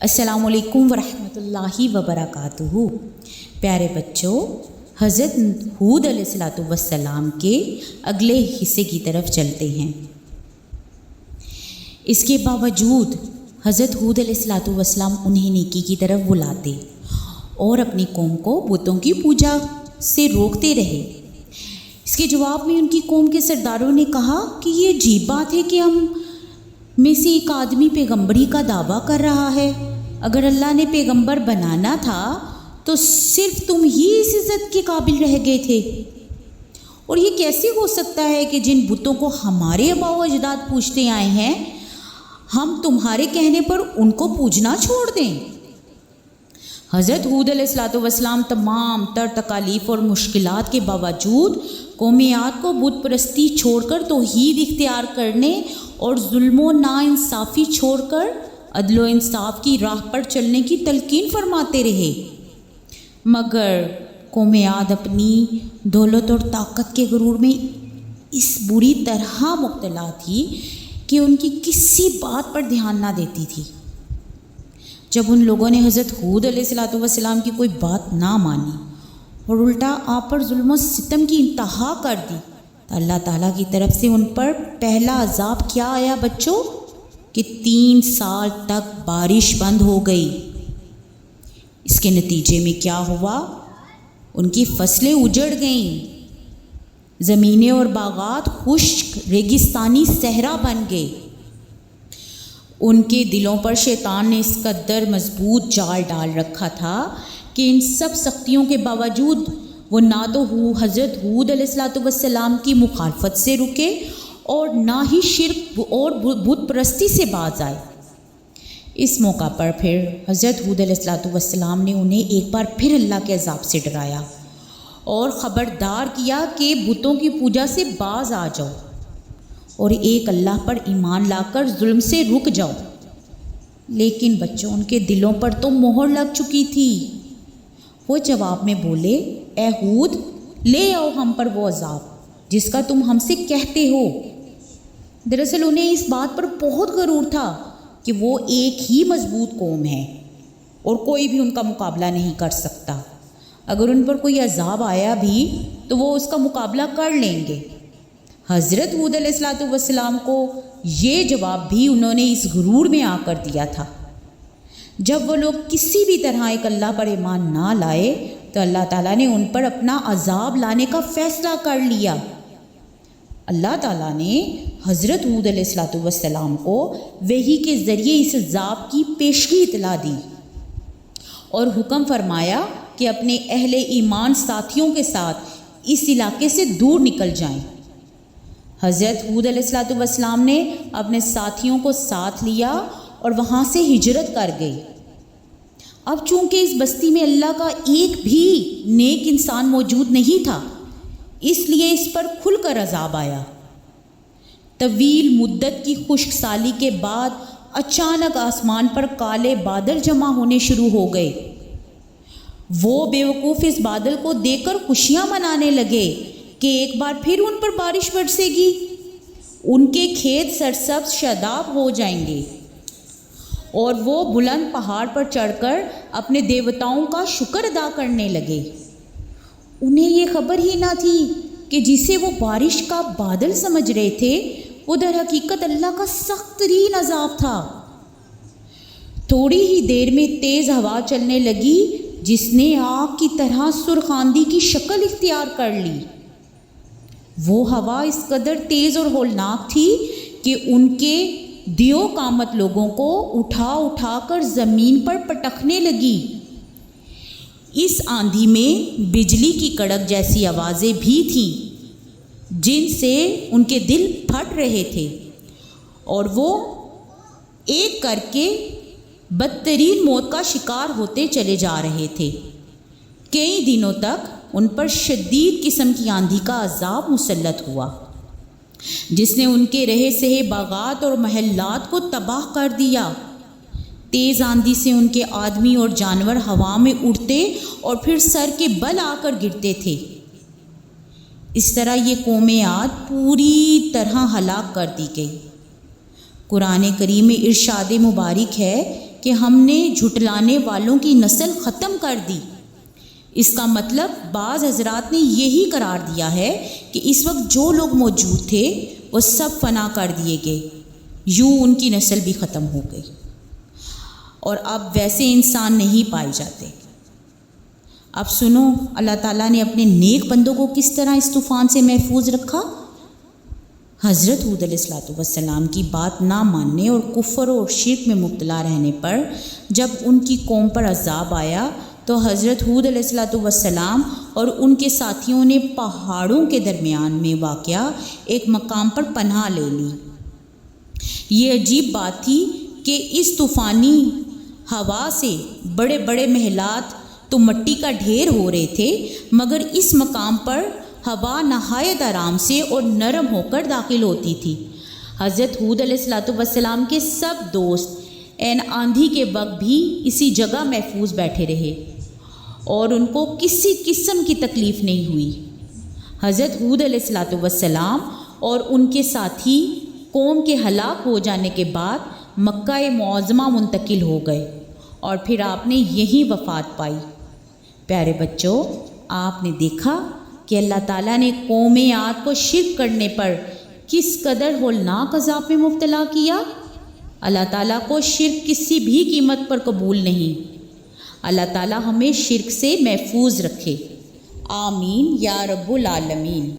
السلام علیکم ورحمۃ اللہ وبرکاتہ۔ پیارے بچوں، حضرت ہود علیہ السلام کے اگلے حصے کی طرف چلتے ہیں۔ اس کے باوجود حضرت ہود علیہ السلام انہیں نیکی کی طرف بلاتے اور اپنی قوم کو بتوں کی پوجا سے روکتے رہے۔ اس کے جواب میں ان کی قوم کے سرداروں نے کہا کہ یہ عجیب بات ہے کہ ہم میں سے ایک آدمی پیغمبری کا دعویٰ کر رہا ہے۔ اگر اللہ نے پیغمبر بنانا تھا تو صرف تم ہی اس عزت کے قابل رہ گئے تھے، اور یہ کیسے ہو سکتا ہے کہ جن بتوں کو ہمارے آباء و اجداد پوجتے آئے ہیں ہم تمہارے کہنے پر ان کو پوجنا چھوڑ دیں۔ حضرت ہود علیہ السلام تمام تر تکالیف اور مشکلات کے باوجود قوم عاد کو بت پرستی چھوڑ کر توحید اختیار کرنے اور ظلم و ناانصافی چھوڑ کر عدل و انصاف کی راہ پر چلنے کی تلقین فرماتے رہے، مگر قوم عاد اپنی دولت اور طاقت کے غرور میں اس بری طرح مبتلا تھی کہ ان کی کسی بات پر دھیان نہ دیتی تھی۔ جب ان لوگوں نے حضرت ہود علیہ السلام کی کوئی بات نہ مانی اور الٹا آپ پر ظلم و ستم کی انتہا کر دی تو اللہ تعالیٰ کی طرف سے ان پر پہلا عذاب کیا آیا بچوں؟ کہ 3 سال تک بارش بند ہو گئی۔ اس کے نتیجے میں کیا ہوا؟ ان کی فصلیں اجڑ گئیں، زمینیں اور باغات خشک ریگستانی صحرا بن گئے۔ ان کے دلوں پر شیطان نے اس قدر مضبوط جال ڈال رکھا تھا کہ ان سب سختیوں کے باوجود وہ نہ تو حضرت ہود علیہ السلام کی مخالفت سے رکے اور نہ ہی شرک اور بت پرستی سے باز آئے۔ اس موقع پر پھر حضرت ہود علیہ السلام نے انہیں ایک بار پھر اللہ کے عذاب سے ڈرایا اور خبردار کیا کہ بتوں کی پوجا سے باز آ جاؤ اور ایک اللہ پر ایمان لا کر ظلم سے رک جاؤ۔ لیکن بچوں، ان کے دلوں پر تو مہر لگ چکی تھی۔ وہ جواب میں بولے، اے ہود، لے آؤ ہم پر وہ عذاب جس کا تم ہم سے کہتے ہو۔ دراصل انہیں اس بات پر بہت غرور تھا کہ وہ ایک ہی مضبوط قوم ہے اور کوئی بھی ان کا مقابلہ نہیں کر سکتا۔ اگر ان پر کوئی عذاب آیا بھی تو وہ اس کا مقابلہ کر لیں گے۔ حضرت ہود علیہ السلام کو یہ جواب بھی انہوں نے اس غرور میں آ کر دیا تھا۔ جب وہ لوگ کسی بھی طرح ایک اللہ پر ایمان نہ لائے تو اللہ تعالیٰ نے ان پر اپنا عذاب لانے کا فیصلہ کر لیا۔ اللہ تعالیٰ نے حضرت ہود علیہ السلام کو وحی کے ذریعے اس عذاب کی پیشگی اطلاع دی اور حکم فرمایا کہ اپنے اہل ایمان ساتھیوں کے ساتھ اس علاقے سے دور نکل جائیں۔ حضرت ہود علیہ السلام نے اپنے ساتھیوں کو ساتھ لیا اور وہاں سے ہجرت کر گئی۔ اب چونکہ اس بستی میں اللہ کا ایک بھی نیک انسان موجود نہیں تھا، اس لیے اس پر کھل کر عذاب آیا۔ طویل مدت کی خشک سالی کے بعد اچانک آسمان پر کالے بادل جمع ہونے شروع ہو گئے۔ وہ بیوقوف اس بادل کو دیکھ کر خوشیاں منانے لگے کہ ایک بار پھر ان پر بارش برسے گی، ان کے کھیت سرسبز شاداب ہو جائیں گے، اور وہ بلند پہاڑ پر چڑھ کر اپنے دیوتاؤں کا شکر ادا کرنے لگے۔ انہیں یہ خبر ہی نہ تھی کہ جسے وہ بارش کا بادل سمجھ رہے تھے وہ در حقیقت اللہ کا سخت ترین عذاب تھا۔ تھوڑی ہی دیر میں تیز ہوا چلنے لگی جس نے آگ کی طرح سرخ آندھی کی شکل اختیار کر لی۔ وہ ہوا اس قدر تیز اور ہولناک تھی کہ ان کے دیو قامت لوگوں کو اٹھا اٹھا کر زمین پر پٹکنے لگی۔ اس آندھی میں بجلی کی کڑک جیسی آوازیں بھی تھیں جن سے ان کے دل پھٹ رہے تھے، اور وہ ایک کر کے بدترین موت کا شکار ہوتے چلے جا رہے تھے۔ کئی دنوں تک ان پر شدید قسم کی آندھی کا عذاب مسلط ہوا جس نے ان کے رہے سہے باغات اور محلات کو تباہ کر دیا۔ تیز آندھی سے ان کے آدمی اور جانور ہوا میں اڑتے اور پھر سر کے بل آ کر گرتے تھے۔ اس طرح یہ قوم عاد پوری طرح ہلاک کر دی گئی۔ قرآن کریم میں ارشاد مبارک ہے کہ ہم نے جھٹلانے والوں کی نسل ختم کر دی۔ اس کا مطلب بعض حضرات نے یہی قرار دیا ہے کہ اس وقت جو لوگ موجود تھے وہ سب فنا کر دیے گئے، یوں ان کی نسل بھی ختم ہو گئی اور اب ویسے انسان نہیں پائے جاتے۔ اب سنو اللہ تعالیٰ نے اپنے نیک بندوں کو کس طرح اس طوفان سے محفوظ رکھا۔ حضرت ہود علیہ السلام کی بات نہ ماننے اور کفر اور شرک میں مبتلا رہنے پر جب ان کی قوم پر عذاب آیا تو حضرت ہود علیہ السلام اور ان کے ساتھیوں نے پہاڑوں کے درمیان میں واقع ایک مقام پر پناہ لے لی۔ یہ عجیب بات تھی کہ اس طوفانی ہوا سے بڑے بڑے محلات تو مٹی کا ڈھیر ہو رہے تھے، مگر اس مقام پر ہوا نہایت آرام سے اور نرم ہو کر داخل ہوتی تھی۔ حضرت ہود علیہ السلام کے سب دوست عین آندھی کے وقت بھی اسی جگہ محفوظ بیٹھے رہے اور ان کو کسی قسم کی تکلیف نہیں ہوئی۔ حضرت ہود علیہ السلام اور ان کے ساتھی قوم کے ہلاک ہو جانے کے بعد مکہ معظمہ منتقل ہو گئے اور پھر آپ نے یہیں وفات پائی۔ پیارے بچوں، آپ نے دیکھا کہ اللہ تعالیٰ نے قوم عاد کو شرک کرنے پر کس قدر ہولناک عذاب میں مبتلا کیا۔ اللہ تعالیٰ کو شرک کسی بھی قیمت پر قبول نہیں۔ اللہ تعالیٰ ہمیں شرک سے محفوظ رکھے، آمین یا رب العالمین۔